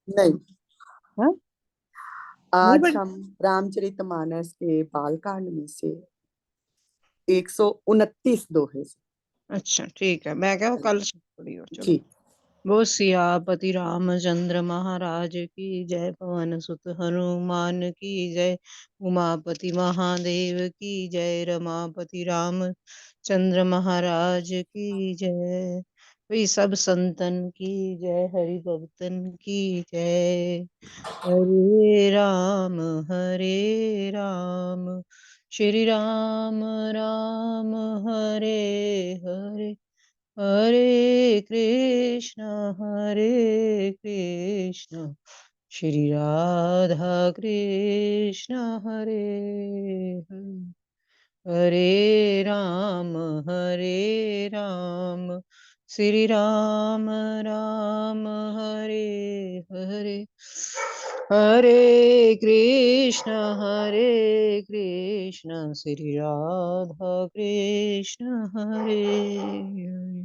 नहीं। हाँ, नहीं आज पढ़ी। हम रामचरितमानस के बालकांड में से 129 दोहे से। अच्छा ठीक है, मैं क्या वो कल से पढ़ी हो, चलो। जी। वो सियापति रामचंद्र महाराज की जय, पवन सुत हनुमान की जय, उमापति महादेव की जय, रमापति राम चंद्र महाराज की जय, वही सब संतन की जय, हरि भक्तन की जय। हरे राम श्री राम राम हरे हरे, हरे कृष्ण श्री राधा कृष्ण हरे हरे, हरे राम श्री राम राम हरे हरे, हरे कृष्ण श्री राधा कृष्ण हरे हरे।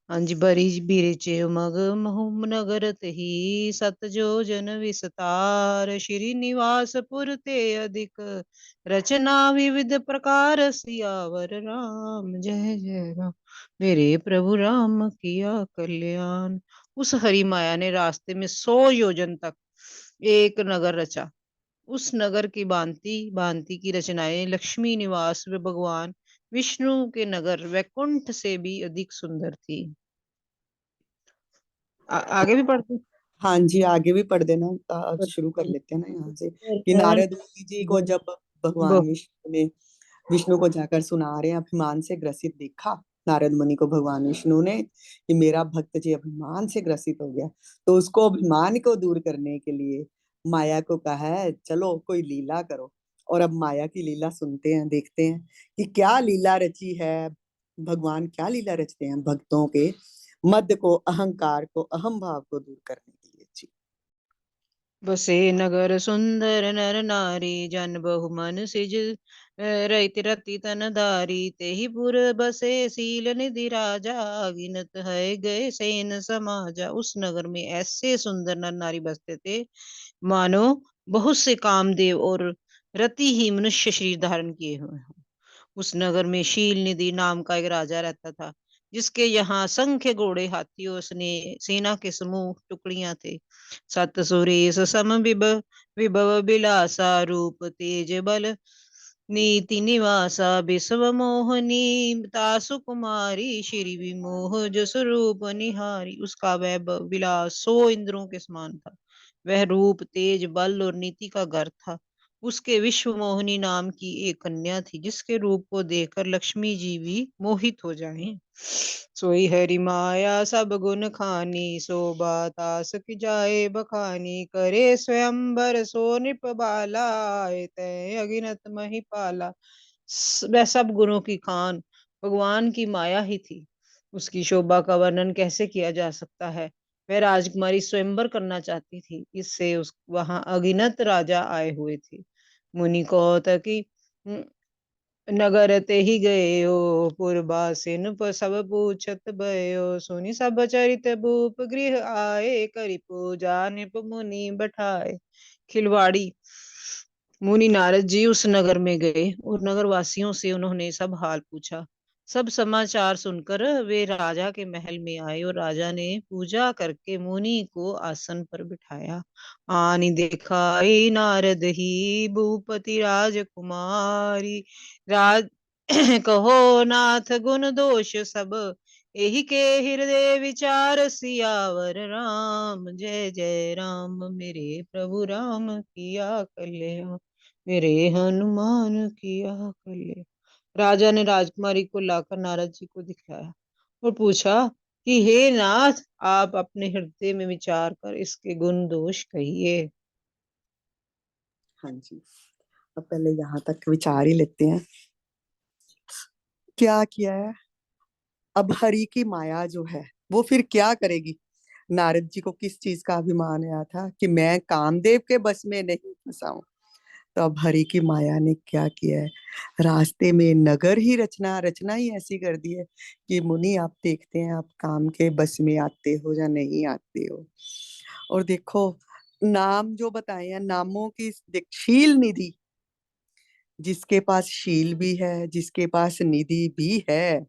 हाँ जी, बरी बीरचे मग महुम नगर ही सत जो जन विस्तार, श्री निवासपुर ते अधिक रचना विविध प्रकार, सियावर राम जय जय राम, मेरे प्रभु राम किया कल्याण। उस हरि माया ने रास्ते में 100 योजन तक एक नगर रचा। उस नगर की भांति भांति की रचनाएं लक्ष्मी निवास व भगवान विष्णु के नगर वैकुंठ से भी अधिक सुंदर थी। आगे भी पढ़ते। हाँ जी, आगे भी पढ़ देना। तो शुरू कर लेते हैं ना यहाँ से कि नारद मुनि जी को जब भगवान विष्णु ने विष्णु को जाकर सुना रहे हैं, अभिमान से ग्रसित देखा नारद मुनि को भगवान विष्णु ने कि मेरा भक्त जी अभिमान से ग्रसित हो गया, तो उसको अभिमान को दूर करने के लिए माया को कहा है चलो कोई लीला करो। और अब माया की लीला सुनते हैं, देखते हैं कि क्या लीला रची है। भगवान क्या लीला रचते हैं भक्तों के मद को, अहंकार को, अहम भाव को दूर करने के लिए। जी। बसे नगर सुंदर नर नारी, जन बहु मन सिज रहित रति तन धारी, तेहि पुर बसे सील निधि राजा, गिनत है गए सैन समाजा। उस नगर में ऐसे सुंदर नर नारी बसते थे मानो बहुत से कामदेव और रति ही मनुष्य शरीर धारण किए हुए हों। उस नगर में शील निधि नाम का एक राजा रहता था, जिसके यहाँ असंख्य घोड़े हाथी और सेना के समूह टुकड़ियां थे। सत सुरेश सम विभव बिलासा, रूप तेज बल नीति निवासा, विश्व मोहनी तासु कुमारी, श्री विमोह जस रूप निहारी। उसका वह विलास 100 इंद्रों के समान था। वह रूप तेज बल और नीति का घर था। उसके विश्व मोहिनी नाम की एक कन्या थी, जिसके रूप को देखकर लक्ष्मी जी भी मोहित हो जाएं। सोई हरि माया सब गुण खानी, शोभा तास की जाए बखानी, करे स्वयंवर सो नृप बाला, तय अगिनत महिपाला। वह सब गुणों की खान भगवान की माया ही थी। उसकी शोभा का वर्णन कैसे किया जा सकता है। वह राजकुमारी स्वयंवर करना चाहती थी, इससे उस वहां अगिनत राजा आए हुए थे। मुनि कौतकी नगर ते ही गयो, पुरबासिन सब पूछत भयो, सुनि सब चरित भूप गृह आए, करि पूजा निप मुनि बैठाए। खिलवाड़ी मुनि नारद जी उस नगर में गए और नगर वासियों से उन्होंने सब हाल पूछा। सब समाचार सुनकर वे राजा के महल में आए और राजा ने पूजा करके मुनि को आसन पर बिठाया। आनी दिखाई नारद ही भूपति राजकुमारी, राज कहो नाथ गुण दोष सब, यही के हृदय विचार, सियावर राम जय जय राम, मेरे प्रभु राम किया कल्याण, मेरे हनुमान किया कल्याण। राजा ने राजकुमारी को लाकर नारद जी को दिखाया और पूछा कि हे नाथ, आप अपने हृदय में विचार कर इसके गुण दोष कहिए। हाँ जी, अब पहले यहाँ तक विचार ही लेते हैं। क्या किया है अब हरि की माया जो है वो फिर क्या करेगी। नारद जी को किस चीज का अभिमान आया था कि मैं कामदेव के बस में नहीं फंसा हूं। तो अब हरि की माया ने क्या किया है, रास्ते में नगर ही रचना रचना ही ऐसी कर दी है कि मुनि आप देखते हैं आप काम के बस में आते हो या नहीं आते हो। और देखो नाम जो बताए हैं, नामों की शील निधि, जिसके पास शील भी है, जिसके पास निधि भी है,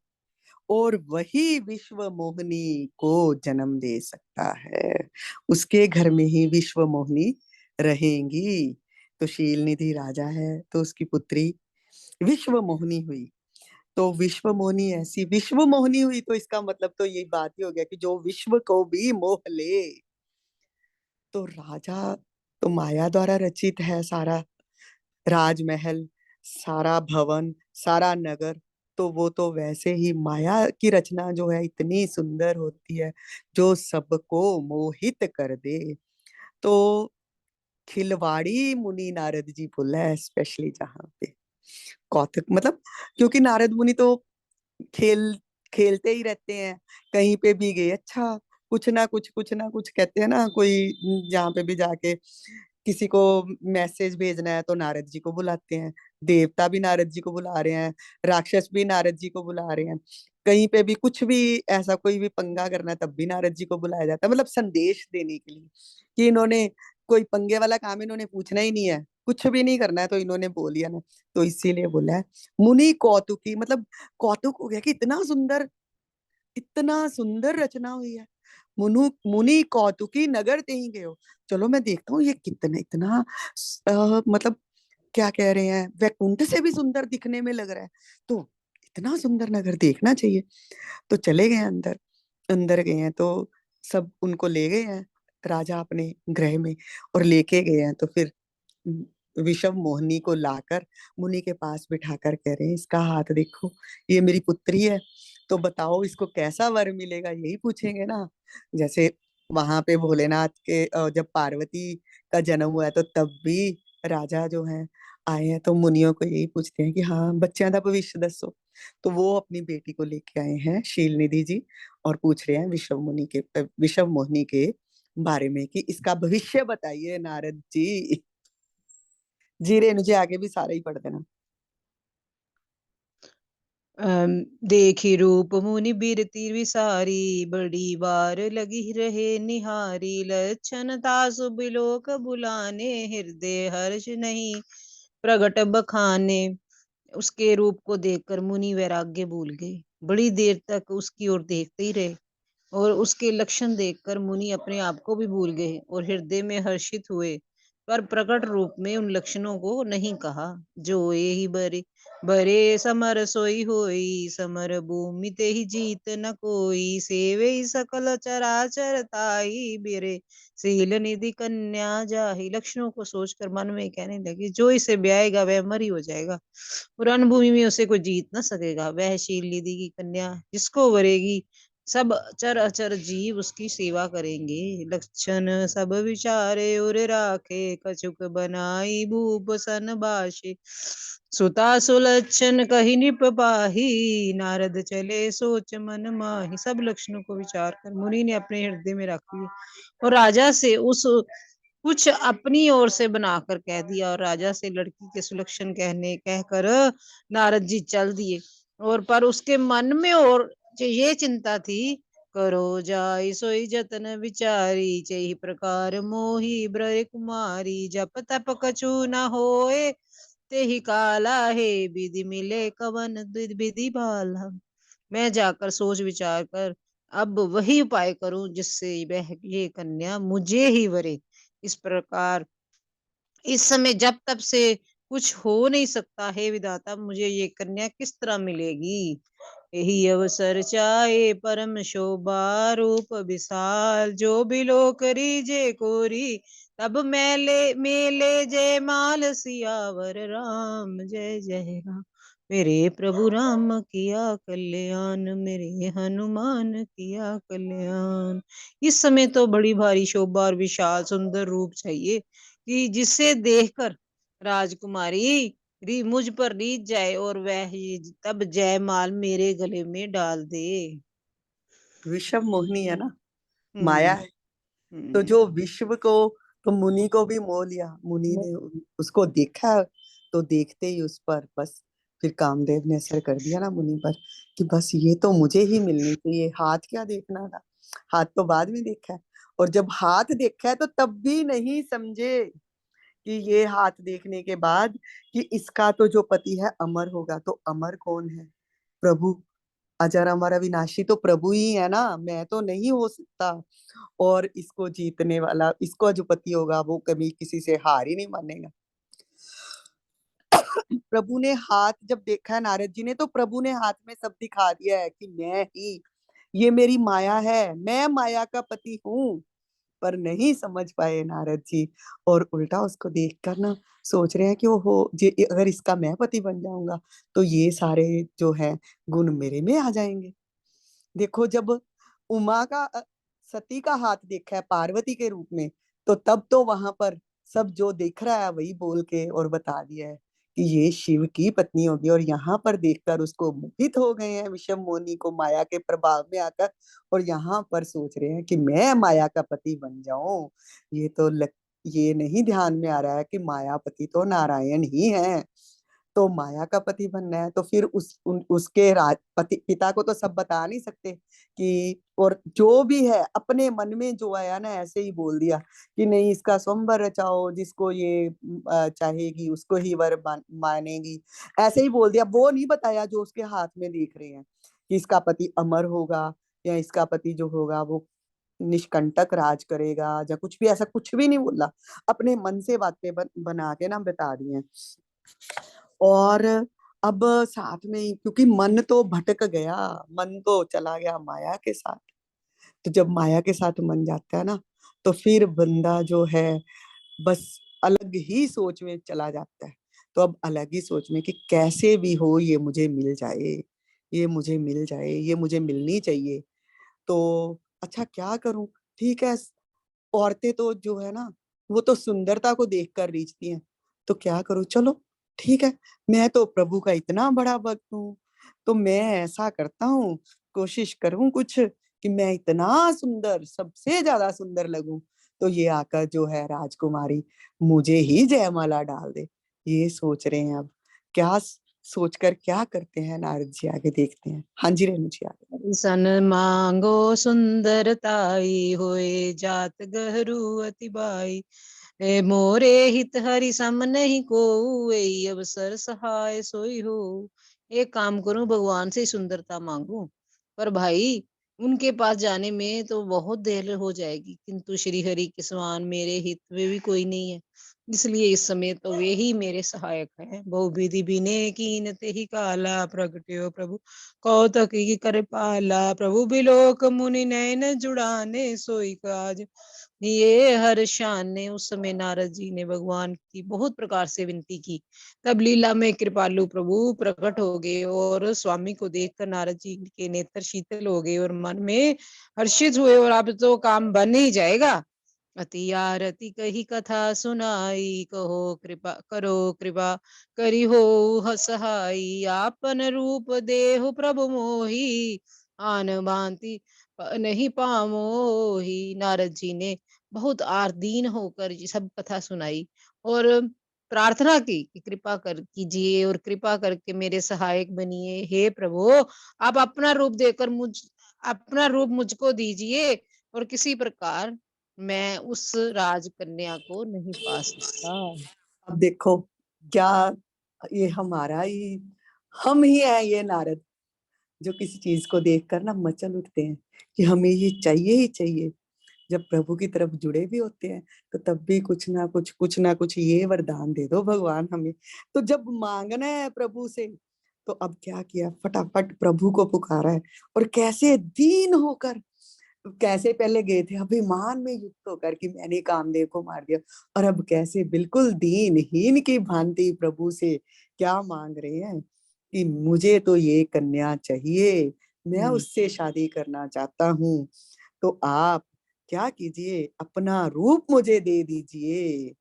और वही विश्व मोहिनी को जन्म दे सकता है। उसके घर में ही विश्व मोहिनी रहेंगी। तो शील निधि राजा है, तो उसकी पुत्री विश्व मोहिनी हुई। तो विश्व मोहिनी ऐसी विश्व मोहिनी हुई, तो इसका मतलब तो यही बात ही हो गया कि जो विश्व को भी मोह ले। तो राजा तो माया द्वारा रचित है सारा राजमहल, सारा भवन, सारा नगर। तो वो तो वैसे ही माया की रचना जो है इतनी सुंदर होती है, जो सबको मोहित कर दे। तो खिलवाड़ी मुनि नारद जी बोला है स्पेशली जहाँ पे कौतुक, मतलब क्योंकि नारद मुनि तो खेल खेलते ही रहते हैं, कहीं पे भी गए अच्छा कुछ ना कुछ कहते हैं ना, कोई जहाँ पे भी जाके किसी को मैसेज भेजना है तो नारद जी को बुलाते हैं, देवता भी नारद जी को बुला रहे हैं, राक्षस भी नारद जी को बुला रहे हैं, कहीं पे भी कुछ भी ऐसा कोई भी पंगा करना है तब भी नारद जी को बुलाया जाता है, मतलब संदेश देने के लिए कि इन्होंने कोई पंगे वाला काम इन्होंने पूछना ही नहीं है, कुछ भी नहीं करना है तो इन्होंने बोल दिया ना। तो इसीलिए बोला है मुनि कौतुकी, मतलब कौतुक हो गया कि इतना सुंदर रचना हुई है। मुनु मुनि कौतुकी नगर ते ही गए हो। चलो मैं देखता हूँ ये कितना इतना मतलब क्या कह रहे हैं, वैकुंठ से भी सुंदर दिखने में लग रहा है। तो इतना सुंदर नगर देखना चाहिए। तो चले गए अंदर, अंदर गए हैं तो सब उनको ले गए हैं राजा अपने गृह में, और लेके गए हैं तो फिर विषम मोहिनी को लाकर मुनि के पास बिठाकर कह रहे हैं इसका हाथ देखो, ये मेरी पुत्री है, तो बताओ इसको कैसा वर मिलेगा, यही पूछेंगे ना। जैसे वहां पे भोलेनाथ के जब पार्वती का जन्म हुआ है तो तब भी राजा जो है आए हैं तो मुनियों को यही पूछते हैं कि हाँ बच्चों का भविष्य दसो। तो वो अपनी बेटी को लेके आए हैं शील निधि जी, और पूछ रहे हैं विषम मोहिनी के बारे में कि इसका भविष्य बताइए नारद जी। जी रेणु जी आगे भी सारा ही पढ़ देना। देखी रूप मुनि बिरती विसारी, बड़ी बार लगी रहे निहारी, लक्षण तासु बिलोक बुलाने, हृदय हर्ष नहीं प्रगट बखाने। उसके रूप को देखकर मुनि वैराग्य भूल गए, बड़ी देर तक उसकी ओर देखते ही रहे, और उसके लक्षण देखकर मुनि अपने आप को भी भूल गए और हृदय में हर्षित हुए, पर प्रकट रूप में उन लक्षणों को नहीं कहा। जो यही बरे बरे समर सोई होई, समर भूमि ते ही जीत न कोई, सेवे ही सकल चराचर ताई, बिरे शील निधि कन्या जाहि। लक्षणों को सोचकर मन में कहने लगी, जो इसे ब्याएगा वह मर ही हो जाएगा, और रणभूमि में उसे कोई जीत न सकेगा। वह शील निधि की कन्या जिसको वरेगी, सब चर अचर जीव उसकी सेवा करेंगे। लक्षण सब विचारे उर राखे, कछुक बनाई भूप सन बाशे, सुता सुलक्षण कही निप पाही, नारद चले सोच मन माही। सब लक्षणों को विचार कर मुनि ने अपने हृदय में रख लिया, और राजा से उस कुछ अपनी ओर से बनाकर कह दिया, और राजा से लड़की के सुलक्षण कहकर नारद जी चल दिए। और पर उसके मन में और ये चिंता थी, करो जाय सोई जतन विचारी, चही प्रकार मोही ब्रह्म कुमारी, जप तप कछु न होए ते ही काला है, विधि मिले कवन विधि भाला। मैं जाकर सोच विचार कर अब वही उपाय करूं जिससे वह ये कन्या मुझे ही वरे। इस प्रकार इस समय जब तब से कुछ हो नहीं सकता है, विधाता मुझे ये कन्या किस तरह मिलेगी। यही अवसर चाहे परम शोभा, रूप विशाल जो बिलो करी जे कोरी, तब मेले मेले जय माल सियावर राम, जय जय राम। मेरे प्रभु राम किया कल्याण, मेरे हनुमान किया कल्याण। इस समय तो बड़ी भारी शोभा और विशाल सुंदर रूप चाहिए कि जिसे देखकर राजकुमारी मुझ पर रीझ जाए, और वह तब जयमाल मेरे गले में डाल दे। विषम मोहिनी है ना, माया हम्म। है। तो हम्म। जो विश्व को, तो मुनि को भी मोह लिया, मुनि ने उसको देखा, तो देखते ही उस पर बस फिर कामदेव ने असर कर दिया ना मुनि पर कि बस ये तो मुझे ही मिलनी चाहिए, हाथ क्या देखना था, हाथ तो बाद में देखा है। और जब हाथ देखा है तो तब भी नहीं समझे कि ये हाथ देखने के बाद कि इसका तो जो पति है अमर होगा। तो अमर कौन है? प्रभु। अजर अमर अविनाशी तो प्रभु ही है ना, मैं तो नहीं हो सकता। और इसको जीतने वाला, इसको जो पति होगा वो कभी किसी से हार ही नहीं मानेगा। प्रभु ने हाथ जब देखा है नारद जी ने, तो प्रभु ने हाथ में सब दिखा दिया है कि मैं ही, ये मेरी माया है, मैं माया का पति हूँ। पर नहीं समझ पाए नारद जी, और उल्टा उसको देखकर ना सोच रहे हैं कि ओहो, जे अगर इसका मैं पति बन जाऊंगा तो ये सारे जो है गुण मेरे में आ जाएंगे। देखो, जब उमा का सती का हाथ देखा है पार्वती के रूप में, तो तब तो वहां पर सब जो देख रहा है वही बोल के और बता दिया है कि ये शिव की पत्नी होगी। और यहाँ पर देखकर उसको मोहित हो गए हैं विषम मोनी को माया के प्रभाव में आकर, और यहाँ पर सोच रहे हैं कि मैं माया का पति बन जाऊं। ये नहीं ध्यान में आ रहा है कि मायापति तो नारायण ही है। तो माया का पति बनना है तो फिर उसके पति पिता को तो सब बता नहीं सकते कि, और जो भी है अपने मन में जो आया ना ऐसे ही बोल दिया कि नहीं, इसका स्वयंवर रचाओ, जिसको ये चाहेगी उसको ही वर मानेगी। ऐसे ही बोल दिया, वो नहीं बताया जो उसके हाथ में देख रहे हैं कि इसका पति अमर होगा, या इसका पति जो होगा वो निष्कंटक राज करेगा, या कुछ भी, ऐसा कुछ भी नहीं बोला। अपने मन से बातें बना के ना बता दी हैं। और अब साथ में ही, क्योंकि मन तो भटक गया, मन तो चला गया माया के साथ। तो जब माया के साथ मन जाता है ना, तो फिर बंदा जो है बस अलग ही सोच में चला जाता है। तो अब अलग ही सोच में कि कैसे भी हो ये मुझे मिल जाए, ये मुझे मिल जाए, ये मुझे मिलनी चाहिए। तो अच्छा क्या करूं? ठीक है, औरतें तो जो है ना वो तो सुंदरता को देखकर रीझती हैं। तो क्या करूं? चलो ठीक है, मैं तो प्रभु का इतना बड़ा भक्त हूँ, तो मैं ऐसा करता हूँ, कोशिश करूं कुछ कि मैं इतना सुंदर, सबसे ज्यादा सुंदर लगूं, तो ये आकर जो है राजकुमारी मुझे ही जयमाला डाल दे। ये सोच रहे हैं। अब क्या सोचकर क्या करते हैं नारद जी, आगे देखते हैं। हाँ जी रेणु जी, आगे। सन मांगो सुंदरताई होए जात गहरू अति बाई। ए मोरे हित हरि सम नहीं को, ए अवसर सहाय सोई हो। एक काम करूं, भगवान से सुंदरता मांगू, पर भाई उनके पास जाने में तो बहुत देर हो जाएगी, किंतु श्री हरि के समान मेरे हित में भी कोई नहीं है। इसलिए इस समय तो वे ही मेरे सहायक हैं। बहु विधि बिने कीन ते ही काला, प्रगट्यो प्रभु कौतक की कर पाला। प्रभु बिलोक मुनि नयन जुड़ाने, सोई काज ये हर शान ने। उस समय नारद जी ने भगवान की बहुत प्रकार से विनती की। तब लीला में कृपालु प्रभु प्रकट हो गए, और स्वामी को देखकर नारद जी के नेत्र शीतल हो गए और मन में हर्षित हुए, और अब तो काम बन ही जाएगा। अति आरती कही कथा सुनाई, कहो कृपा करो कृपा करी हो सहाई। आपन रूप देहु प्रभु मोही, आन भांति नहीं पामोही। नारद जी ने बहुत आर्दीन होकर ये सब कथा सुनाई और प्रार्थना की कि कृपा कर कीजिए और कृपा करके मेरे सहायक बनिए। हे प्रभु, आप अपना रूप मुझको दीजिए, और किसी प्रकार मैं उस राजकन्या को नहीं पा सकता। अब देखो क्या, ये हमारा ही, हम ही है ये नारद, जो किसी चीज को देखकर ना मचल उठते हैं कि हमें ये चाहिए ही चाहिए। जब प्रभु की तरफ जुड़े भी होते हैं तो तब भी कुछ ना कुछ ये वरदान दे दो भगवान हमें। तो जब मांगना है प्रभु से, तो अब क्या किया, फटाफट प्रभु को पुकारा है। और कैसे दीन होकर, कैसे पहले गए थे अभिमान में युक्त होकर कि मैंने कामदेव को मार दिया, और अब कैसे बिल्कुल दीनहीन की भांति प्रभु से क्या मांग रहे हैं कि मुझे तो ये कन्या चाहिए, मैं हम्म। उससे शादी करना चाहता हूँ। तो आप क्या कीजिए, अपना रूप मुझे दे दीजिए,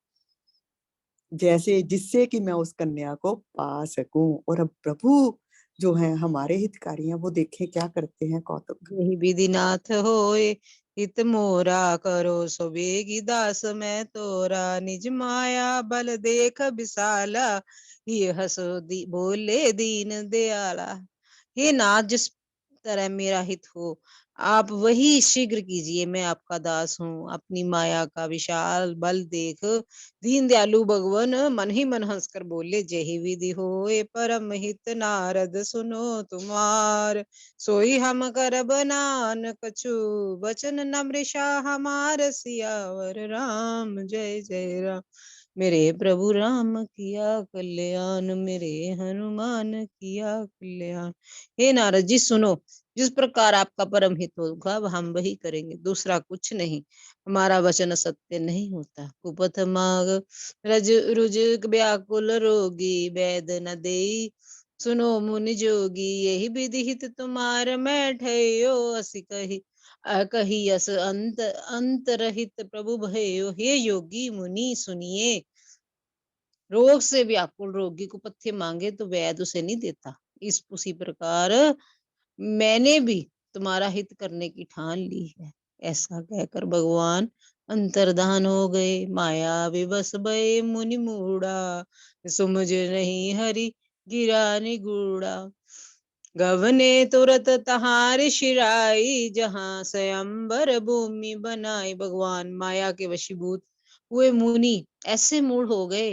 जैसे जिससे कि मैं उस कन्या को पा सकूं। और अब प्रभु जो है हमारे हितकारी हैं, वो देखें क्या करते हैं, कौतुक। यही विधिनाथ होए हित मोरा, करो सुबेगी दास मैं तोरा। निज माया बल देख विशाला, ये हसो बोले दीन दयाला। हे नाथ, जिस तरह मेरा हित हो, आप वही शीघ्र कीजिए, मैं आपका दास हूँ। अपनी माया का विशाल बल देख दीन दयालु भगवान मन ही मन हंसकर बोले, जय ही विधि होए परम हित नारद सुनो तुम्हार। सोई हम कर बनान कछु बचन न मृषा हमार सियावर राम जय जय राम। मेरे प्रभु राम किया कल्याण, मेरे हनुमान किया कल्याण। हे नारद जी सुनो, जिस प्रकार आपका परम हित होगा हम वही करेंगे, दूसरा कुछ नहीं। हमारा वचन सत्य नहीं होता। कुपथ माग रज रुज व्याकुल रोगी, वैद न देई सुनो मुनि जोगी। यही विधि हित तुम्हार मैं ठयो, असि कही कही अस अंत अंतरहित प्रभु भयो। हे योगी मुनि सुनिए, रोग से व्याकुल रोगी को पथ्य मांगे तो वैद उसे नहीं देता। इस उसी प्रकार मैंने भी तुम्हारा हित करने की ठान ली है। ऐसा कहकर भगवान अंतर्धान हो गए। माया विवश भये मुनि मूढ़ा, सुमुझ नहीं हरि गिरा निगूढ़ा। गवने तुरत तहार शिराई, जहां स्वयंवर भूमि बनाई। भगवान माया के वशीभूत हुए मुनि ऐसे मूढ़ हो गए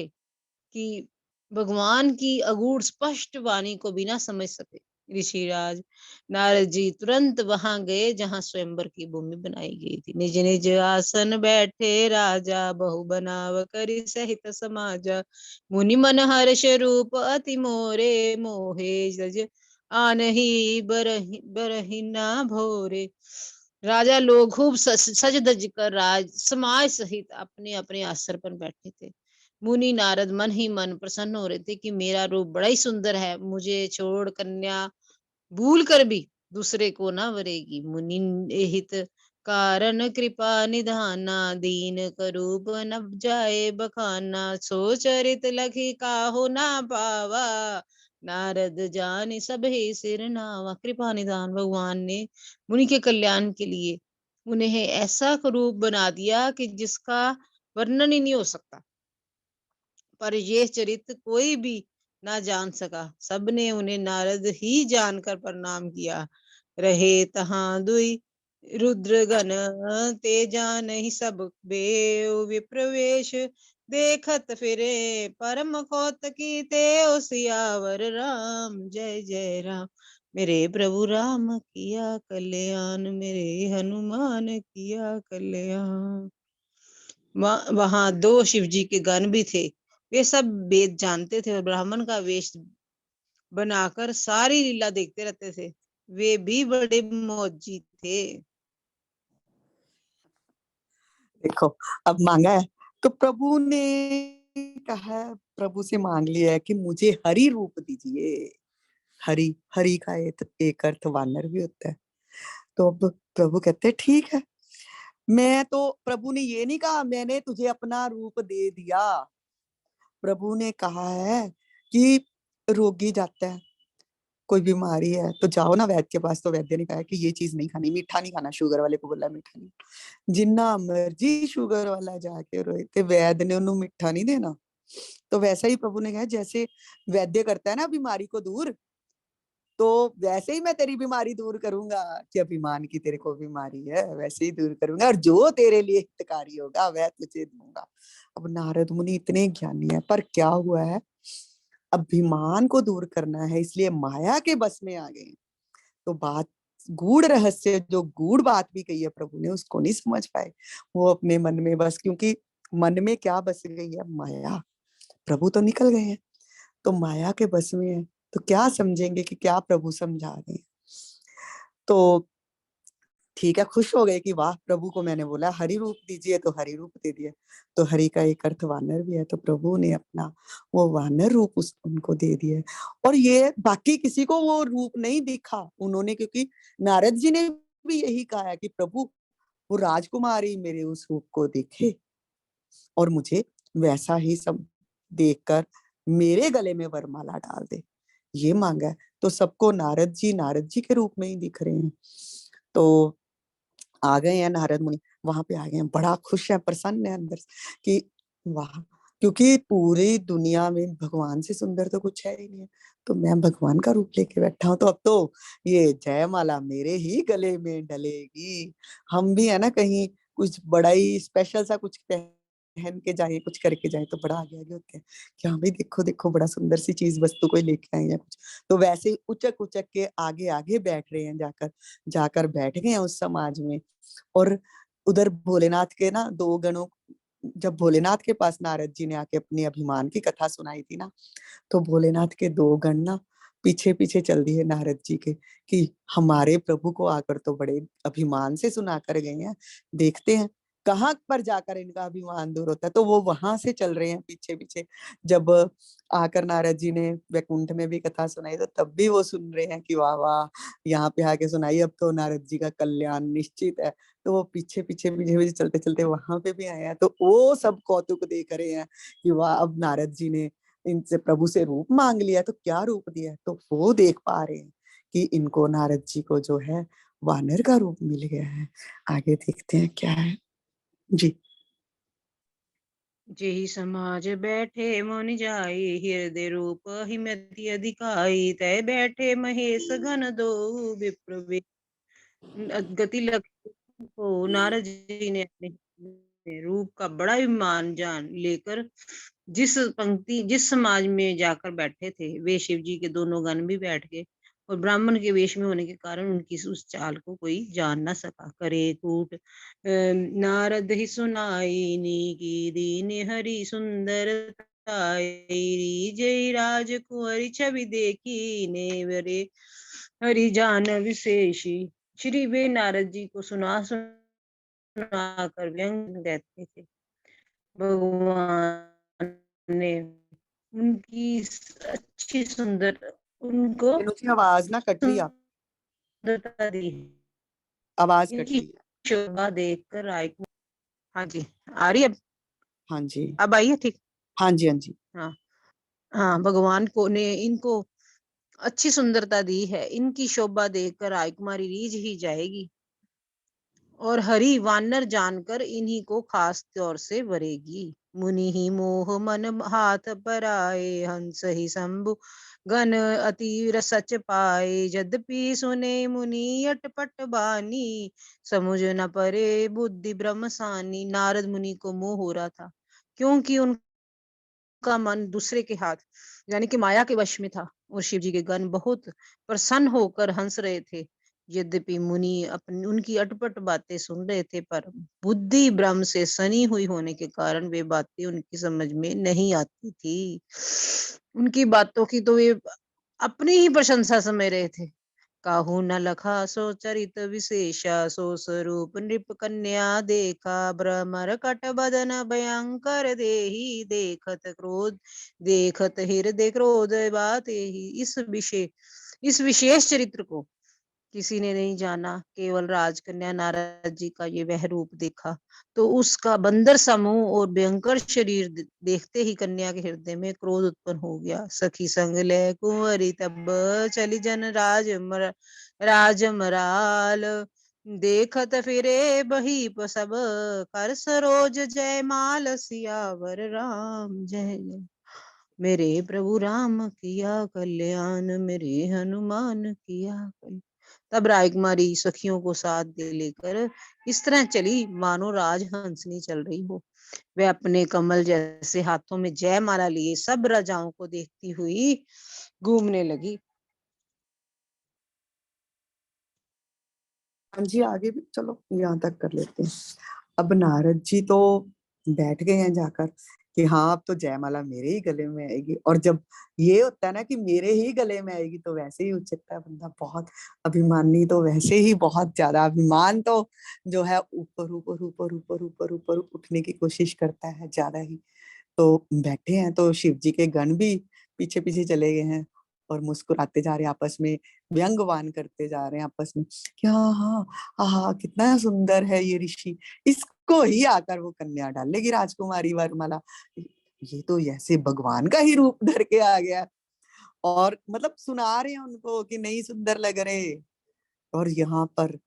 कि भगवान की अगूढ़ स्पष्ट वाणी को भी ना समझ सके। ऋषिराज नारद जी तुरंत वहां गए जहां स्वयंवर की भूमि बनाई गई थी। निज निज आसन बैठे राजा, बहु बनाव करि सहित समाजा। मुनि मन हर्ष रूप अति मोरे, मोहे जज आनहि बरहि बरहि ना भोरे। राजा लोग खूब सज धज कर राज समाज सहित अपने अपने आसन पर बैठे थे। मुनि नारद मन ही मन प्रसन्न हो रहे थे कि मेरा रूप बड़ा ही सुंदर है, मुझे छोड़ कन्या भूल कर भी दूसरे को ना वरेगी। मुनि हित कारण कृपा निधाना, दीन करूप न जाए बखाना। सो चरित लखी काहू ना पावा, नारद जानि सब ही सिर नावा। कृपा निधान भगवान ने मुनि के कल्याण के लिए उन्हें ऐसा रूप बना दिया कि जिसका वर्णन ही नहीं हो सकता। पर ये चरित्र कोई भी ना जान सका। सबने उन्हें नारद ही जानकर प्रणाम किया। रहे तहां दुई रुद्रगण, ते जान ही सब बेउ विप्रवेश। देखत फिरे परम कौतकी, ते सियावर राम जय जय राम। मेरे प्रभु राम किया कल्याण, मेरे हनुमान किया कल्याण। वहां दो शिव जी के गण भी थे। वे सब वेद जानते थे और ब्राह्मण का वेश बनाकर सारी लीला देखते रहते थे। वे भी बड़े मौजी थे। देखो, अब मांगा है तो प्रभु ने कहा है, प्रभु से मांग लिया है कि मुझे हरि रूप दीजिए। हरि, हरि का एक अर्थ वानर भी होता है। तो अब प्रभु कहते हैं ठीक है। मैं तो, प्रभु ने ये नहीं कहा मैंने तुझे अपना रूप दे दिया। प्रभु ने कहा है कि रोगी जाता है, कोई बीमारी है तो जाओ ना वैद्य के पास, तो वैद्य ने कहा है कि ये चीज नहीं खानी, मीठा नहीं खाना, शुगर वाले को बोला मीठा नहीं। जिन्ना मर्जी शुगर वाला जाके रोए ते वैद्य ने उन्हें मीठा नहीं देना। तो वैसा ही प्रभु ने कहा, जैसे वैद्य करता है ना बीमारी को दूर, तो वैसे ही मैं तेरी बीमारी दूर करूंगा। कि अभिमान की तेरे को बीमारी है, वैसे ही दूर करूंगा, और जो तेरे लिए हितकारी होगा वह तुझे दूंगा। अब नारद मुनि इतने ज्ञानी है, पर क्या हुआ है, अभिमान को दूर करना है, इसलिए माया के बस में आ गए। तो बात, गूढ़ रहस्य, जो गूढ़ बात भी कही है प्रभु ने, उसको नहीं समझ पाए। वो अपने मन में बस, क्योंकि मन में क्या बस गई है, माया। प्रभु तो निकल गए हैं, तो माया के बस में है, तो क्या समझेंगे कि क्या प्रभु समझा रहे हैं। तो ठीक है, खुश हो गए कि वाह, प्रभु को मैंने बोला हरि रूप दीजिए तो हरि रूप दे दिया। तो हरि का एक अर्थ वानर भी है, तो प्रभु ने अपना वो वानर रूप उनको दे दिया। और ये बाकी किसी को वो रूप नहीं दिखा उन्होंने, क्योंकि नारद जी ने भी यही कहा है कि प्रभु वो राजकुमारी मेरे उस रूप को देखे और मुझे वैसा ही सब देखकर मेरे गले में वरमाला डाल दे, ये मांगा है। तो सबको नारद जी के रूप में ही दिख रहे हैं। तो आ गए हैं नारद मुनि, वहां पे आ गए हैं, बड़ा खुश है, प्रसन्न है अंदर से कि वाह, क्योंकि पूरी दुनिया में भगवान से सुंदर तो कुछ है ही नहीं है, तो मैं भगवान का रूप लेके बैठा हूँ, तो अब तो ये जयमाला मेरे ही गले में डलेगी। हम भी है ना कहीं कुछ बड़ा ही स्पेशल सा कुछ पहन के जाए, कुछ करके जाए, तो बड़ा आगे आगे होते हैं कि हाँ भाई देखो देखो बड़ा सुंदर सी चीज वस्तु कोई लेके आए या कुछ। तो वैसे ही उचक उचक के आगे आगे बैठ रहे हैं, जाकर जाकर बैठ गए हैं उस समाज में। और उधर भोलेनाथ के ना दो गणों, जब भोलेनाथ के पास नारद जी ने आके अपनी अभिमान की कथा सुनाई थी ना, तो भोलेनाथ के दो गण ना पीछे पीछे चल दिए नारद जी के, कि हमारे प्रभु को आकर तो बड़े अभिमान से सुना कर गए हैं, देखते हैं कहाँ पर जाकर इनका अभिमान दूर होता है। तो वो वहां से चल रहे हैं पीछे पीछे। जब आकर नारद जी ने वैकुंठ में भी कथा सुनाई, तो तब भी वो सुन रहे हैं कि वाह वाह, यहाँ पे आके सुनाई, अब तो नारद जी का कल्याण निश्चित है। तो वो पीछे पीछे पीछे पीछे चलते चलते वहां पे भी आए हैं, तो वो सब कौतुक देख रहे हैं कि वाह, अब नारद जी ने इनसे प्रभु से रूप मांग लिया, तो क्या रूप दिया है। तो वो देख पा रहे हैं कि इनको नारद जी को जो है वानर का रूप मिल गया है। आगे देखते हैं क्या है जी। जेहि समाज बैठे मुनि जाई, हृदय रूप हिमति अधिकाई, तय बैठे महेश घन दो विप्र गति लगी को। नारद जी ने अपने रूप का बड़ा अभिमान जान लेकर जिस समाज में जाकर बैठे थे, वे शिव जी के दोनों गण भी बैठ गए, और ब्राह्मण के वेश में होने के कारण उनकी उस चाल को कोई जान न सका। करे कूट नारद ही सुनाई, की दीन हरि सुंदरताई, जय राज कुंवरी छवि देखी ने वरे हरि जान विशेषी। श्री वे नारद जी को सुना सुना कर व्यंग कहते थे। भगवान ने उनकी अच्छी सुंदर उनको रेणु जी आवाज ना कट रही है, सुंदरता दी। आवाज कट इनकी रही है। शोभा देखकर रायकुमार, हाँ जी, आ रही है हाँ जी। अब आई है ठीक। हाँ जी। हाँ जी। हाँ हाँ, भगवान को ने इनको अच्छी सुंदरता दी है, इनकी शोभा देखकर राजकुमारी रीझ ही जाएगी, और हरि वानर जानकर इन्हीं को खास तौर से वरेगी। मुनि ही मोह मन हाथ पर आए, हंस ही शंभु गण अति सच पाए, यद्यपि सुने मुनि अटपट बानी, समुझ न परे बुद्धि ब्रह्म सानी। नारद मुनि को मोह हो रहा था, क्योंकि उनका मन दूसरे के हाथ यानी कि माया के वश में था, और शिव जी के गण बहुत प्रसन्न होकर हंस रहे थे। यद्यपि मुनि अपनी उनकी अटपट बातें सुन रहे थे, पर बुद्धि ब्रह्म से सनी हुई होने के कारण वे बातें उनकी समझ में नहीं आती थी। उनकी बातों की तो वे अपनी ही प्रशंसा समझ रहे थे। काहू न लखा सो चरित विशेषा, सो स्वरूप नृप कन्या देखा, भ्रमर कट बदन भयंकर देही, देखत हृदय क्रोध बात ही। इस विशेष चरित्र को किसी ने नहीं जाना, केवल राजकन्या नारद जी का ये वह रूप देखा, तो उसका बंदर समूह और भयंकर शरीर देखते ही कन्या के हृदय में क्रोध उत्पन्न हो गया। सखी संग ले कुंवरी तब चली जन राजमराल, देखत फिरे बही सब कर सरोज, जयमाल सियावर राम जय जय। मेरे प्रभु राम किया कल्याण, मेरे हनुमान किया कल्याण। तब राजकुमारी सखियों को साथ दे लेकर इस तरह चली मानो राजहंसनी चल रही हो। वह अपने कमल जैसे हाथों में जय माला लिए सब राजाओं को देखती हुई घूमने लगी। हाँ जी, आगे भी चलो यहाँ तक कर लेते हैं। अब नारद जी तो बैठ गए हैं जाकर कि हाँ अब तो जयमाला मेरे ही गले में आएगी। और जब ये होता है ना कि मेरे ही गले में आएगी, तो वैसे ही उचकता है बंदा, बहुत अभिमानी, तो वैसे ही बहुत ज्यादा अभिमान तो जो है ऊपर ऊपर ऊपर ऊपर ऊपर ऊपर उठने की कोशिश करता है ज्यादा ही। तो बैठे हैं तो शिव जी के गण भी पीछे पीछे चले गए हैं, और मुस्कुराते जा रहे हैं आपस में, व्यंगवान करते जा रहे हैं आपस में कि हाँ हाँ, आहा कितना सुंदर है ये ऋषि, इसको ही आकर वो कन्या डालेगी राजकुमारी वरमाला। ये तो ऐसे भगवान का ही रूप धर के आ गया। और मतलब सुना रहे हैं उनको कि नहीं सुंदर लग रहे। और यहाँ पर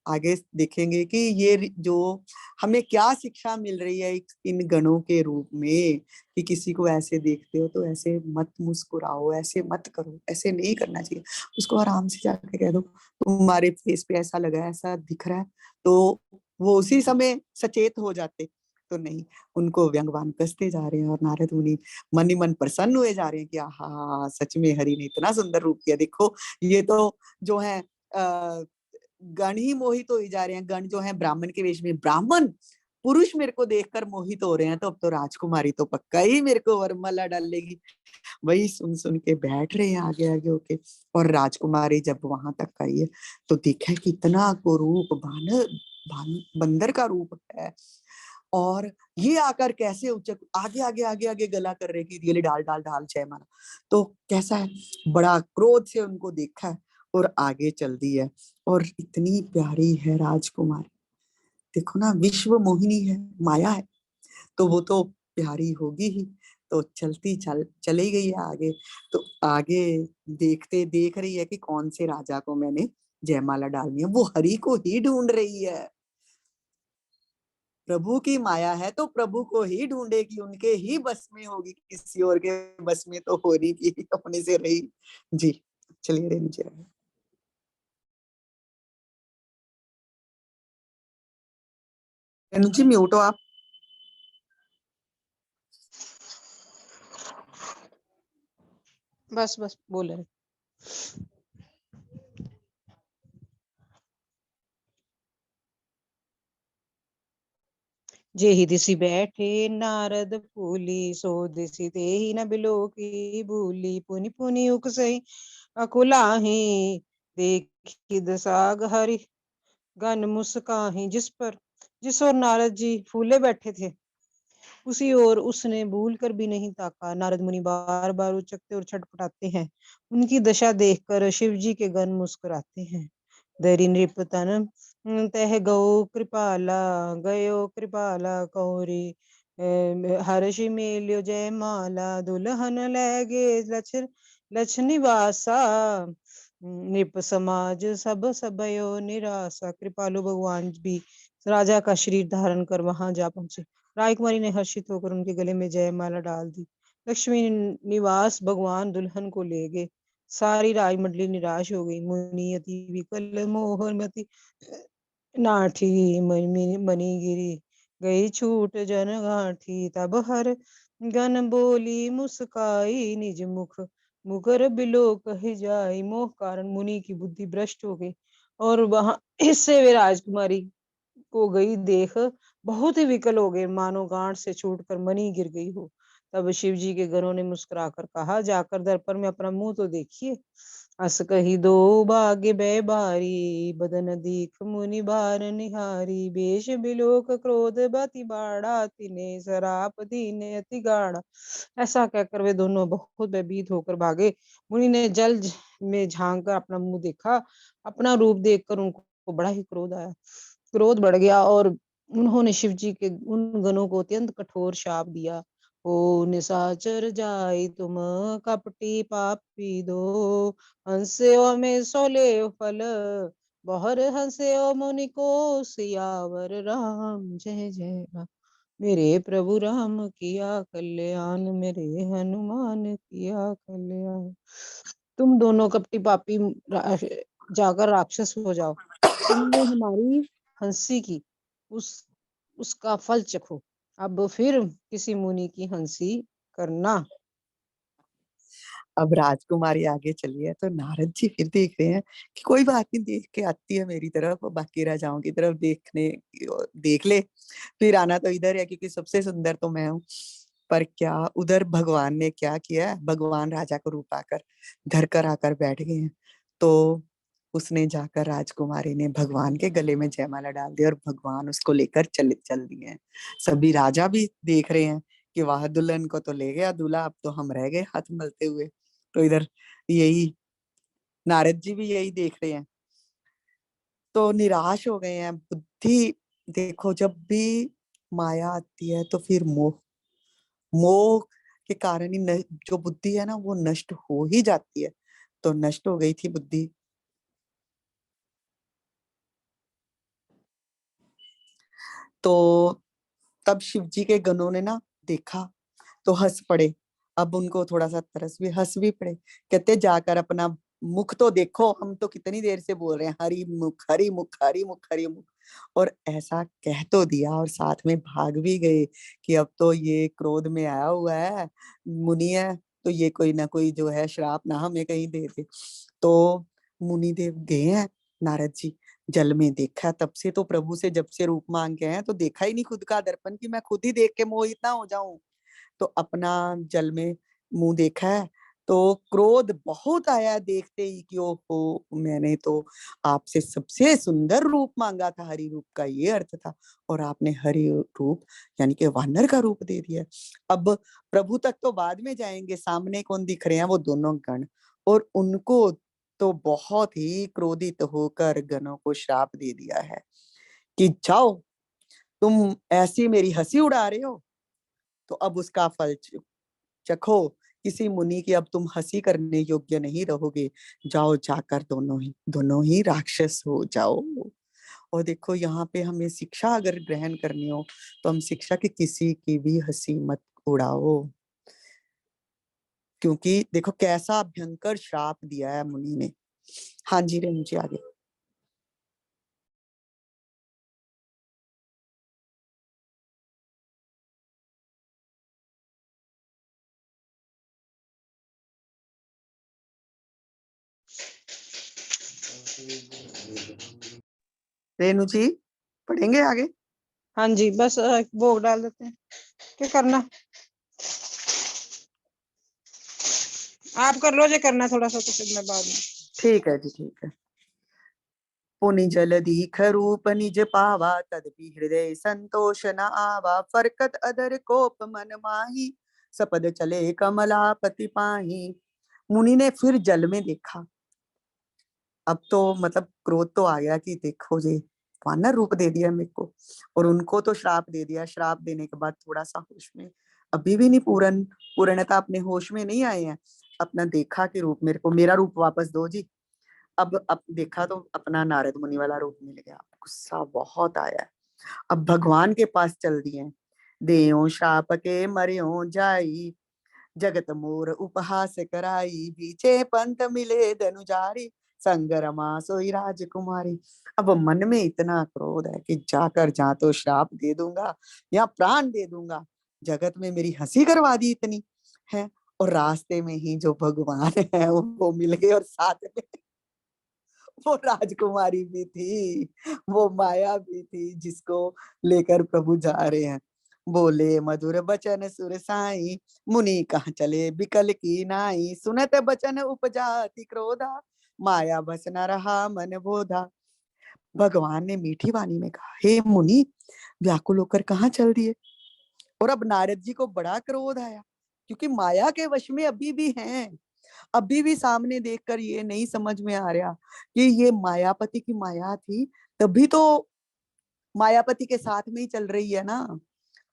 आगे देखेंगे कि ये जो हमें क्या शिक्षा मिल रही है इन गणों के रूप में, कि किसी को ऐसे देखते हो तो ऐसे मत मुस्कुराओ, ऐसे मत करो, ऐसे नहीं करना चाहिए। उसको आराम से जाके कह दो तुम्हारे फेस पे ऐसा लगा है, ऐसा दिख रहा है, तो वो उसी समय सचेत हो जाते। तो नहीं, उनको व्यंगवान कसते जा रहे हैं, और नारद मुनि मन ही मन प्रसन्न हुए जा रहे हैं कि आहा, सच में हरि ने इतना सुंदर रूप किया, देखो ये तो जो है गण ही मोहित हो ही जा रहे हैं। गण जो है ब्राह्मण के वेश में, ब्राह्मण पुरुष मेरे को देखकर मोहित हो रहे हैं, तो अब तो राजकुमारी तो पक्का ही मेरे को वरमाला डालेगी। वही सुन सुन के बैठ रहे हैं आगे आगे होके। और राजकुमारी जब वहां तक आई है तो देखा कितना कुरूप बंदर का रूप है। और ये आकर कैसे उचक आगे आगे आगे आगे गला कर रहे कि ये डाल डाल डाल जय माला। तो कैसा है, बड़ा क्रोध से उनको देखा है और आगे चल दी है। और इतनी प्यारी है राजकुमारी, देखो ना, विश्व मोहिनी है, माया है, तो वो तो प्यारी होगी ही। तो चलती चली गई है आगे। तो आगे देखते देख रही है कि कौन से राजा को मैंने जयमाला डालनी है। वो हरि को ही ढूंढ रही है। प्रभु की माया है तो प्रभु को ही ढूंढेगी, उनके ही बस में होगी, किसी और के बस में तो हो रही की अपने से रही। जी, चलिए रेणु जी। रेणु जी म्यूट हो आप। बस बस बोल रहे। जेहि दिसि बैठे नारद फूली, सो दिसि तेहि न बिलो की भूली। पुनि पुनि उकसई अकुलाही, देखि दसाग हरि गन मुस्काही। जिस ओर नारद जी फूले बैठे थे, उसी ओर उसने भूल कर भी नहीं ताका। नारद मुनि बार बार उचकते और छटपटाते हैं। उनकी दशा देखकर शिव जी के गण मुस्कुराते हैं। दरि नृप तन तह गौ कृपाला, गयो कृपाला कौरी। हर्षि मेल्यो जय माला, दुल्हन लैगे लछ लछ निवासा। नृप समाज सब सबयो निराशा। कृपालु भगवान भी राजा का शरीर धारण कर वहां जा पहुंचे। राजकुमारी ने हर्षित होकर उनके गले में जयमाला डाल दी। लक्ष्मी निवास भगवान दुल्हन को ले गए। सारी राजमंडली निराश हो गई। मुनि अति विकल मोहमति नाठी, मनी गिरी गई छूट जन गांठी। तब हर गन बोली मुस्काई, निज मुख मुकर बिलो कही जाई। मोह कारण मुनि की बुद्धि भ्रष्ट हो गई, और वहां इससे वे राजकुमारी को गई देख बहुत ही विकल हो गए, मानो गांठ से छूटकर मणि गिर गई हो। तब शिव जी के गणों ने मुस्कुराकर कहा, जाकर दर्पण में अपना मुंह तो देखिए। अस कही दो भाग्य बै बारी, बदन दीख मुनि बार निहारी। बेश बिलोक क्रोध बति बाड़ा, तिने सराप दीने अति गाढ़ा। ऐसा कहकर वे दोनों बहुत भयभीत होकर भागे। मुनि ने जल में झांक कर अपना मुंह देखा। अपना रूप देखकर उनको बड़ा ही क्रोध आया, क्रोध बढ़ गया, और उन्होंने शिव जी के उन गणों को अत्यंत कठोर शाप दिया। ओ निशाचर जाय तुम, कपटी पापी दो। हंस्यो में सोले फल, बहर हंस्यो मुनि को सियावर। राम जय जय राम। मेरे प्रभु राम किया कल्याण, मेरे हनुमान किया कल्याण। तुम दोनों कपटी पापी जाकर राक्षस हो जाओ। तुमने हमारी हंसी की, उस उसका फल चखो। अब फिर किसी मुनि की हंसी करना। अब राजकुमारी आगे चली है तो नारद जी फिर देख रहे हैं कि कोई बात नहीं, देख के आती है मेरी तरफ, बाकी राजाओं की तरफ देखने देख ले, फिर आना तो इधर है क्योंकि सबसे सुंदर तो मैं हूँ। पर क्या उधर भगवान ने क्या किया, भगवान राजा को रूप आकर धर कर आकर बैठ गए हैं। तो उसने जाकर राजकुमारी ने भगवान के गले में जयमाला डाल दी और भगवान उसको लेकर चल दिए हैं। सभी राजा भी देख रहे हैं कि वाह, दुल्हन को तो ले गया दूल्हा, अब तो हम रह गए हाथ मलते हुए। तो इधर यही नारद जी भी यही देख रहे हैं, तो निराश हो गए हैं। बुद्धि, देखो जब भी माया आती है तो फिर मोह, मोह के कारण ही जो बुद्धि है ना वो नष्ट हो ही जाती है। तो नष्ट हो गई थी बुद्धि। तो तब शिव जी के गणों ने ना देखा तो हंस पड़े। अब उनको थोड़ा सा तरस भी, हंस भी पड़े। कहते जाकर अपना मुख तो देखो, हम तो कितनी देर से बोल रहे हैं हरि मुख हरि मुख हरि मुख हरि मुख। और ऐसा कह तो दिया और साथ में भाग भी गए कि अब तो ये क्रोध में आया हुआ है, मुनि है, तो ये कोई ना कोई जो है श्राप ना हमें कहीं दे दे। तो मुनि देव गए हैं, नारद जी जल में देखा। तब से तो प्रभु से जब से रूप मांग के हैं तो देखा ही नहीं खुद का दर्पण कि मैं खुद ही देख के मोहित ना हो जाऊं। तो अपना जल में मुंह देखा है तो क्रोध बहुत आया देखते ही कि ओहो, मैंने तो आपसे सबसे सुंदर रूप मांगा था, हरि रूप का ये अर्थ था, और आपने हरि रूप यानी कि वानर का रूप दे दिया। अब प्रभु तक तो बाद में जाएंगे, सामने कौन दिख रहे हैं, वो दोनों गण। और उनको तो बहुत ही क्रोधित होकर गणों को श्राप दे दिया है कि जाओ, तुम ऐसी मेरी हंसी उड़ा रहे हो तो अब उसका फल चखो। किसी मुनि की अब तुम हंसी करने योग्य नहीं रहोगे, जाओ जाकर दोनों ही राक्षस हो जाओ। और देखो यहाँ पे हमें शिक्षा अगर ग्रहण करनी हो तो हम शिक्षा की किसी की भी हंसी मत उड़ाओ, क्योंकि देखो कैसा भयंकर श्राप दिया है मुनि ने। हाँ जी रेणु जी आगे। रेणु जी पढ़ेंगे आगे। हाँ जी, बस भोग डाल देते हैं, क्या करना। आप कर लो जो करना, थोड़ा सा तो फिर मैं बाद में। ठीक है जी ठीक है। पुनि जल दीख रूप निज पावा, तदपि हृदय संतोष न आवा। फरकत अधर कोप मन माही, सपद चले कमलापति पाही। मुनि ने फिर जल में देखा। अब तो मतलब क्रोध तो आ गया कि देखो जी, वानर रूप दे दिया मेरे को, और उनको तो श्राप दे दिया। श्राप देने के बाद थोड़ा सा होश में, अभी भी नहीं पूर्णता अपने होश में नहीं आए हैं। अपना देखा कि रूप मेरे को, मेरा रूप वापस दो जी। अब देखा तो अपना नारद मुनि वाला रूप मिल गया। गुस्सा बहुत आया। अब भगवान के पास चल दिए। देओ श्राप के मरियो जाई, जगत मोर उपहास कराई। बीचे पंथ मिले धनुजारी, संग रमा सोई राजकुमारी। अब मन में इतना क्रोध है कि जाकर जहाँ तो श्राप दे दूंगा या प्राण दे दूंगा। जगत में मेरी हंसी करवा दी इतनी है। और रास्ते में ही जो भगवान है वो मिल गए, और साथ में वो राजकुमारी भी थी, वो माया भी थी जिसको लेकर प्रभु जा रहे हैं। बोले मधुर बचन सुर साई, मुनि कहाँ चले बिकल की नाई। सुनत बचन उपजाति क्रोधा, माया बस न रहा मन बोधा। भगवान ने मीठी वाणी में कहा, हे मुनि, व्याकुल होकर कहाँ चल दिए। और अब नारद जी को बड़ा क्रोध आया, क्योंकि माया के वश में अभी भी हैं। अभी भी सामने देखकर ये नहीं समझ में आ रहा कि ये मायापति की माया थी, तभी तो मायापति के साथ में ही चल रही है ना।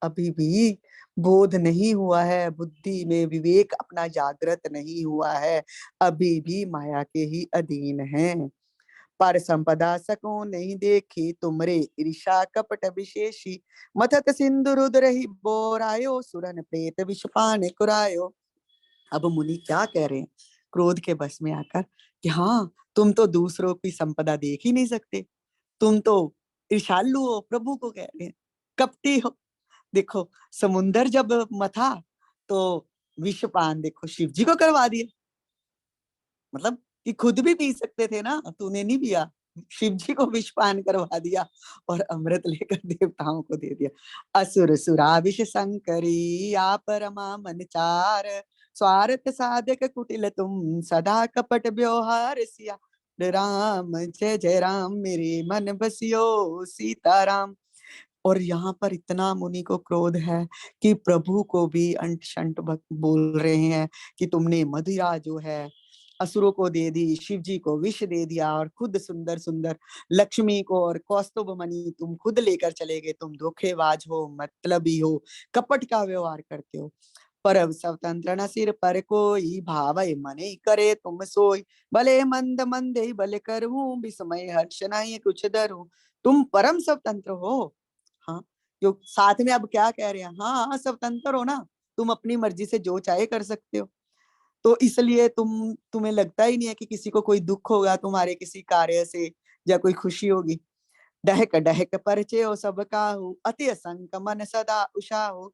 अभी भी बोध नहीं हुआ है, बुद्धि में विवेक अपना जागृत नहीं हुआ है, अभी भी माया के ही अधीन है। पर संपदा सको नहीं देखी, तुमरे ईर्षा कपट विशेषी। मथत सिंधु रुद्र ही बोरायो, सुरन प्रेत विषपान कुरायो। अब मुनि क्या कह रहे हैं क्रोध के बस में आकर कि हाँ, तुम तो दूसरों की संपदा देख ही नहीं सकते, तुम तो ईर्ष्यालु हो। प्रभु को कह रहे हैं कपटी हो। देखो समुंदर जब मथा तो विषपान देखो शिव जी को करवा दिया, मतलब कि खुद भी पी सकते थे ना, तूने नहीं पिया, शिव जी को विषपान करवा दिया और अमृत लेकर देवताओं को दे दिया। असुर सुरा विष संकरी, आप रमा मन चार। स्वार्थ साधक कुटिल तुम, सदा कपट व्यवहार सिया। राम जय जय राम, मेरे मन बसियो सीताराम। और यहाँ पर इतना मुनि को क्रोध है कि प्रभु को भी अंट शंट बोल रहे हैं कि तुमने मदिरा जो है असुरों को दे दी, शिव जी को विष दे दिया, और खुद सुंदर सुंदर लक्ष्मी को और कौस्तुभ मणि तुम खुद लेकर चले गए। तुम धोखेबाज हो, मतलबी हो, कपट का व्यवहार करते हो। पर स्वतंत्र न सिर पर कोई, भावय मने करे तुम सोई। भले मंद मंदे भले करूं, विस्मय हर्ष नहीं कुछ डरूं। तुम परम स्वतंत्र हो, हाँ, क्यों साथ में अब क्या कह रहे हैं, हाँ स्वतंत्र हो ना, तुम अपनी मर्जी से जो चाहे कर सकते हो। तो इसलिए तुम्हें लगता ही नहीं है कि किसी को कोई दुख होगा तुम्हारे किसी कार्य से, या कोई खुशी होगी। डहक डहक परचे हो सब काहू, अति असंक मन सदा उषाहु,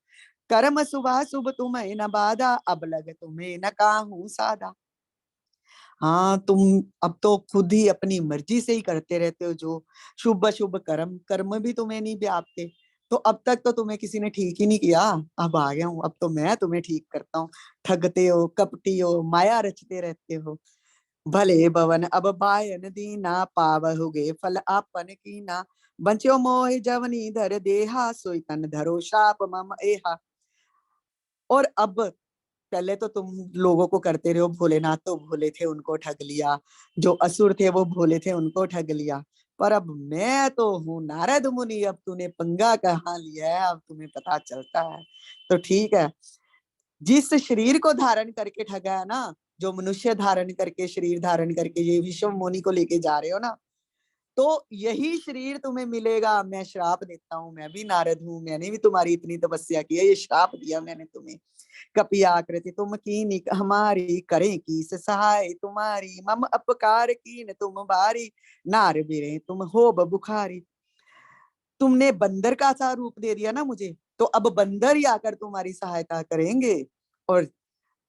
कर्म सुबह शुभ तुम्हें न बाधा, अब लग तुम्हें न काहू साधा। हाँ तुम अब तो खुद ही अपनी मर्जी से ही करते रहते हो, जो शुभ शुभ कर्म कर्म भी तुम्हें नहीं व्यापते। तो अब तक तो तुम्हें किसी ने ठीक ही नहीं किया, अब आ गया हूँ, अब तो मैं तुम्हें ठीक करता हूँ। ठगते हो, कपटी हो, माया रचते रहते हो। भले भवन अब बायन दीना, पावहुगे फल आपन कीना, बंच्यो मोहि जवनी धर देहा, सोई तन धरो शाप मम एहा। और अब पहले तो तुम लोगों को करते रहो, भोलेनाथ तो भोले थे उनको ठग लिया, जो असुर थे वो भोले थे उनको ठग लिया, पर अब मैं तो हूँ नारद मुनि, अब तूने पंगा कहाँ लिया है, अब तुम्हें पता चलता है। तो ठीक है, जिस शरीर को धारण करके ठगा है ना, जो मनुष्य धारण करके शरीर धारण करके ये विश्व मुनि को लेके जा रहे हो ना, तो यही शरीर तुम्हें मिलेगा। मैं श्राप देता हूँ, मैं भी नारद हूँ, मैंने भी तुम्हारी इतनी तपस्या की है, ये श्राप दिया मैंने तुम्हें। कपि आकृति तुम कीनी हमारी, करें की सहाय तुम्हारी, मम अपकार कीन तुम बारी, नार बिरे तुम हो बुखारी। तुमने बंदर का सा रूप दे दिया ना मुझे, तो अब बंदर ही आकर तुम्हारी सहायता करेंगे। और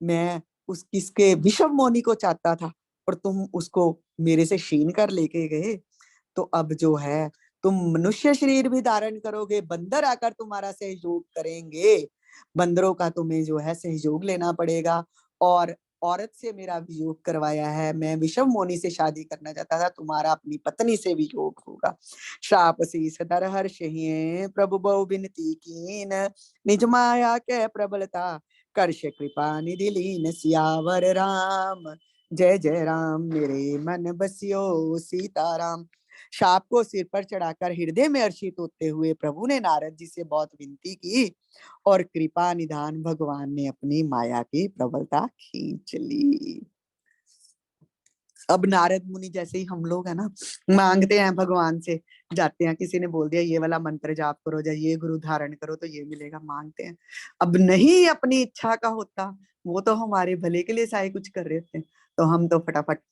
मैं उस किसके विषम मोनी को चाहता था, और तुम उसको मेरे से छीन कर लेके गए। तो अब जो है तुम मनुष्य शरीर भी धारण करोगे, बंदर आकर तुम्हारा सहयोग करेंगे, बंदरों का तुम्हें जो है सहयोग लेना पड़ेगा। और औरत से मेरा वियोग करवाया है, मैं विषम मोनी से शादी करना चाहता था, तुम्हारा अपनी पत्नी से वियोग होगा। श्राप शीस दर हर्ष ही प्रभु बहु बिनती कीन, निज माया के प्रबलता कर्ष कृपा निधि लीन, सियावर राम जय जय राम, मेरे मन बसियो सीताराम। शाप को सिर पर चढ़ाकर हृदय में हर्षित होते हुए प्रभु ने नारद जी से बहुत विनती की, और कृपा निधान भगवान ने अपनी माया की प्रबलता खींच ली। अब नारद मुनि जैसे ही हम लोग है ना, मांगते हैं भगवान से, जाते हैं, किसी ने बोल दिया ये वाला मंत्र जाप करो, या ये गुरु धारण करो तो ये मिलेगा, मांगते हैं। अब नहीं अपनी इच्छा का होता, वो तो हमारे भले के लिए सारे कुछ कर रहे थे, तो हम तो फटाफट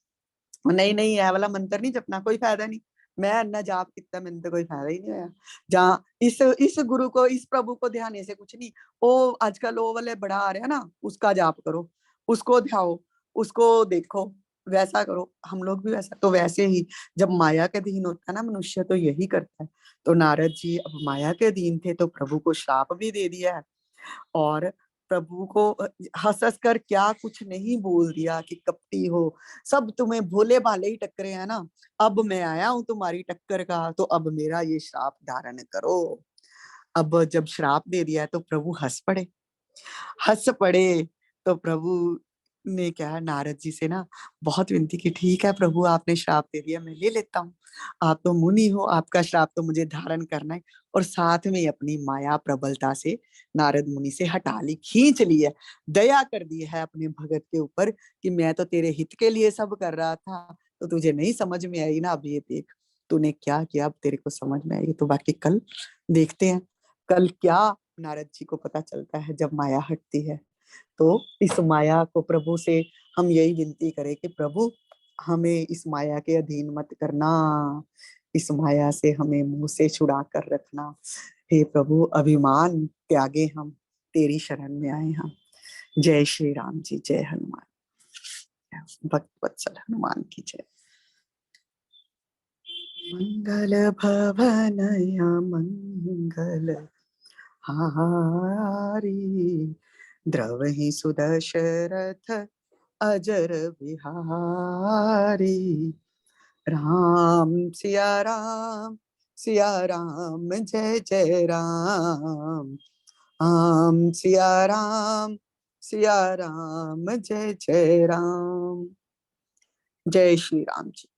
नहीं नहीं ये वाला मंत्र नहीं जपना, कोई फायदा नहीं, मैं अन्ना जाप कितना, मैंने तो कोई फायदा ही नहीं होया। जहाँ इस गुरु को, इस प्रभु को ध्यान से कुछ नहीं, वो आजकल वो वाले बड़ा आ रहा है ना, उसका जाप करो, उसको ध्याओ, उसको देखो, वैसा करो। हम लोग भी वैसा, तो वैसे ही जब माया के अधीन होता है ना मनुष्य, तो यही करता है। तो नारद जी अब माया के अधीन थे, तो प्रभु को श्राप भी दे दिया है, और प्रभु को हंस हंस कर क्या कुछ नहीं बोल दिया कि कपटी हो, सब तुम्हें भोले भाले ही टक्करे हैं ना, अब मैं आया हूं तुम्हारी टक्कर का, तो अब मेरा ये श्राप धारण करो। अब जब श्राप दे दिया है तो प्रभु हंस पड़े। तो प्रभु ने क्या है, नारद जी से ना बहुत विनती की, ठीक है प्रभु आपने श्राप दे दिया, मैं ले लेता हूँ, आप तो मुनि हो, आपका श्राप तो मुझे धारण करना है। और साथ में अपनी माया प्रबलता से नारद मुनि से हटा ली, खींच ली है, दया कर दी है अपने भगत के ऊपर, कि मैं तो तेरे हित के लिए सब कर रहा था, तो तुझे नहीं समझ में आई ना, अब ये देख तूने क्या किया, अब तेरे को समझ में आई, तो बाकी कल देखते हैं, कल क्या नारद जी को पता चलता है जब माया हटती है। तो इस माया को प्रभु से हम यही विनती करें कि प्रभु हमें इस माया के अधीन मत करना, इस माया से हमें मुंह से छुड़ा कर रखना। हे प्रभु अभिमान त्यागे, हम तेरी शरण में आए हम। जय श्री राम जी, जय हनुमान, भक्त वत्सल हनुमान की जय। मंगल भवनया मंगल हारी, द्रवहि सुदशरथ अजर बिहारी, राम सिया राम जय जय राम, राम सिया राम जय जय राम। जय श्री राम जी।